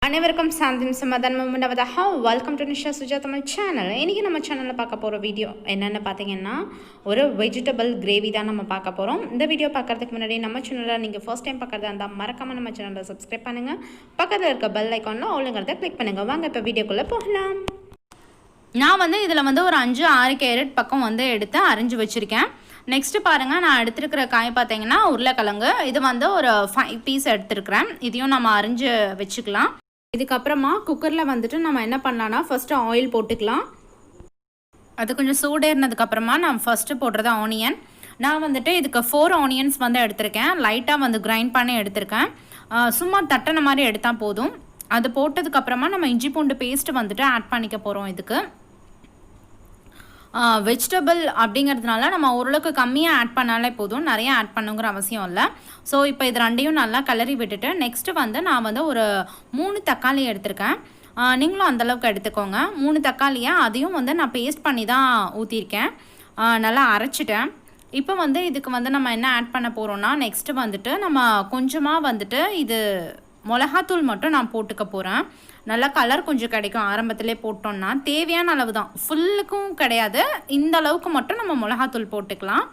அனைவருக்கும் சாந்தியும் சமாதானமும் உண்டாவதாக welcome to Nisha Suja Tamil channel. இன்றைக்கி நம்ம சேனலில் பார்க்க போகிற வீடியோ என்னென்னு பார்த்தீங்கன்னா ஒரு வெஜிடபிள் கிரேவி தான் நம்ம பார்க்க போகிறோம். இந்த வீடியோ பார்க்குறதுக்கு முன்னாடி நம்ம சேனலில் நீங்கள் ஃபர்ஸ்ட் டைம் பார்க்குறதா இருந்தால் மறக்காமல் நம்ம சேனலில் சப்ஸ்கிரைப் பண்ணுங்கள். பக்கத்தில் இருக்க பெல் ஐக்கானில் ஆளுங்கிறத கிளிக் பண்ணுங்கள். வாங்க இப்போ வீடியோக்குள்ளே போகலாம். நான் இதில் ஒரு 5-6 கேரட் பக்கம் எடுத்து அரிஞ்சு வச்சுருக்கேன். நெக்ஸ்ட்டு பாருங்கள், நான் எடுத்துருக்கிற காய் பார்த்தீங்கன்னா உருளைக்கிழங்கு. இது ஒரு 5 பீஸ் எடுத்துருக்கிறேன். இதையும் நம்ம அரிஞ்சு வச்சுக்கலாம். இதுக்கப்புறமா குக்கரில் நம்ம என்ன பண்ணலான்னா ஃபஸ்ட்டு ஆயில் போட்டுக்கலாம். அது கொஞ்சம் சூடேறினதுக்கப்புறமா நான் ஃபஸ்ட்டு போடுறது ஆனியன். நான் இதுக்கு 4 ஆனியன்ஸ் எடுத்திருக்கேன். லைட்டாக கிரைண்ட் பண்ணி எடுத்திருக்கேன். சும்மா தட்டின மாதிரி எடுத்தால் போதும். அது போட்டதுக்கப்புறமா நம்ம இஞ்சி பூண்டு பேஸ்ட்டு ஆட் பண்ணிக்க போகிறோம். இதுக்கு வெஜிடபிள் அப்படிங்கிறதுனால நம்ம ஓரளவுக்கு கம்மியாக ஆட் பண்ணாலே போதும், நிறைய ஆட் பண்ணுங்கிற அவசியம் இல்லை. ஸோ இப்போ இது ரெண்டையும் நல்லா கிளறி விட்டுட்டு நெக்ஸ்ட்டு நான் ஒரு 3 தக்காளி எடுத்திருக்கேன். நீங்களும் அந்தளவுக்கு எடுத்துக்கோங்க. 3 தக்காளியை அதையும் நான் பேஸ்ட் பண்ணி தான் ஊற்றிருக்கேன். நல்லா அரைச்சிட்டேன். இப்போ இதுக்கு நம்ம என்ன ஆட் பண்ண போகிறோன்னா நெக்ஸ்ட்டு நம்ம கொஞ்சமாக இது மிளகாத்தூள் மட்டும் நான் போட்டுக்க போகிறேன். நல்லா கலர் கொஞ்சம் கிடைக்கும் ஆரம்பத்திலே போட்டோம்னா. தேவையான அளவு தான், ஃபுல்லுக்கும் கிடையாது, இந்த அளவுக்கு மட்டும் நம்ம மிளகாத்தூள் போட்டுக்கலாம்.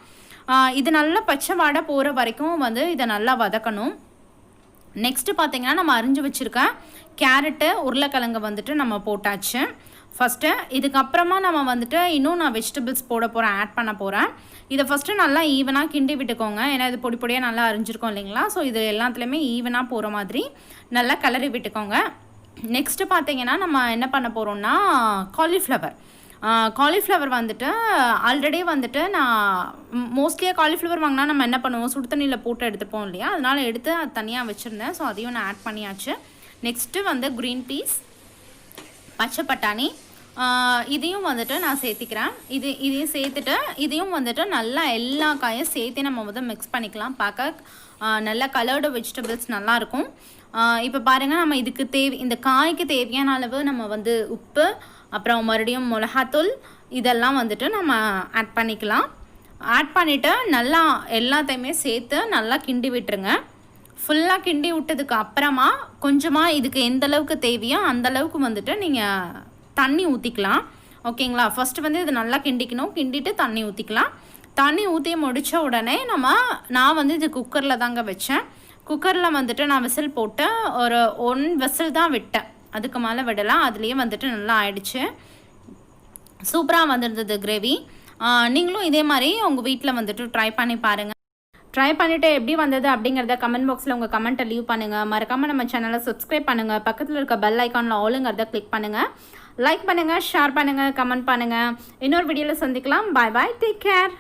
இது நல்லா பச்சை வாடை போகிற வரைக்கும் இதை நல்லா வதக்கணும். நெக்ஸ்ட்டு பார்த்திங்கன்னா நம்ம அரிஞ்சு வச்சுருக்க கேரட்டு உருளைக்கிழங்கு நம்ம போட்டாச்சு ஃபஸ்ட்டு. இதுக்கப்புறமா நம்ம இன்னும் நான் வெஜிடபிள்ஸ் போட போகிறேன், ஆட் பண்ண போகிறேன். இதை ஃபஸ்ட்டு நல்லா ஈவனாக கிண்டி விட்டுக்கோங்க. ஏன்னா இது பொடி பொடியாக நல்லா அரிஞ்சிருக்கோம் இல்லைங்களா. ஸோ இது எல்லாத்துலேயுமே ஈவனாக போகிற மாதிரி நல்லா கிளறி விட்டுக்கோங்க. நெக்ஸ்ட்டு பார்த்தீங்கன்னா நம்ம என்ன பண்ண போகிறோம்னா காலிஃப்ளவர் ஆல்ரெடி நான் மோஸ்ட்லியாக காலிஃப்ளவர் வாங்கினா நம்ம என்ன பண்ணுவோம், சுடு தண்ணியில் போட்டு எடுத்துப்போம் இல்லையா. அதனால் எடுத்து அது தனியாக வச்சுருந்தேன். ஸோ அதையும் நான் ஆட் பண்ணியாச்சு. நெக்ஸ்ட்டு க்ரீன் பீஸ், பச்சை பட்டாணி, இதையும் நான் சேர்த்திக்கிறேன். இதையும் சேர்த்துட்டு இதையும் நல்லா எல்லா காயும் சேர்த்து நம்ம மிக்ஸ் பண்ணிக்கலாம். பார்க்க நல்லா கலர்டு வெஜிடபிள்ஸ் நல்லாயிருக்கும். இப்போ பாருங்கள், நம்ம இதுக்கு இந்த காய்க்கு தேவையான அளவு நம்ம உப்பு, அப்புறம் மறுபடியும் மிளகாத்தூள் இதெல்லாம் நம்ம ஆட் பண்ணிக்கலாம். ஆட் பண்ணிவிட்டு நல்லா எல்லாத்தையுமே சேர்த்து நல்லா கிண்டி விட்டுருங்க. ஃபுல்லாக கிண்டி விட்டதுக்கு அப்புறமா கொஞ்சமாக இதுக்கு எந்த அளவுக்கு தேவையோ அந்தளவுக்கு நீங்கள் தண்ணி ஊற்றிக்கலாம். ஓகேங்களா. ஃபஸ்ட்டு இது நல்லா கிண்டிக்கணும். கிண்டிட்டு தண்ணி ஊற்றிக்கலாம். தண்ணி ஊற்றி முடித்த உடனே நான் இது குக்கரில் தாங்க வச்சேன். குக்கரில் நான் விசில் போட்டு ஒரு 1 விசில் தான் விட்டேன், அதுக்கு மேலே விடலாம். அதுலேயே நல்லா ஆயிடுச்சு. சூப்பராக வந்திருந்தது கிரேவி. நீங்களும் இதே மாதிரி உங்கள் வீட்டில் ட்ரை பண்ணி பாருங்கள். ட்ரை பண்ணிவிட்டு எப்படி வந்தது அப்படிங்கிறத கமெண்ட் பாக்ஸில் உங்கள் கமெண்ட்டை லீவ் பண்ணுங்கள். மறக்காமல் நம்ம சேனலை சப்ஸ்கிரைப் பண்ணுங்கள். பக்கத்தில் இருக்க பெல் ஐக்கானில் ஆளுங்கிறத கிளிக் பண்ணுங்கள். லைக் பண்ணுங்கள், ஷேர் பண்ணுங்கள், கமெண்ட் பண்ணுங்கள். இன்னொரு வீடியோவில் சந்திக்கலாம். பாய் பாய், டேக் கேர்.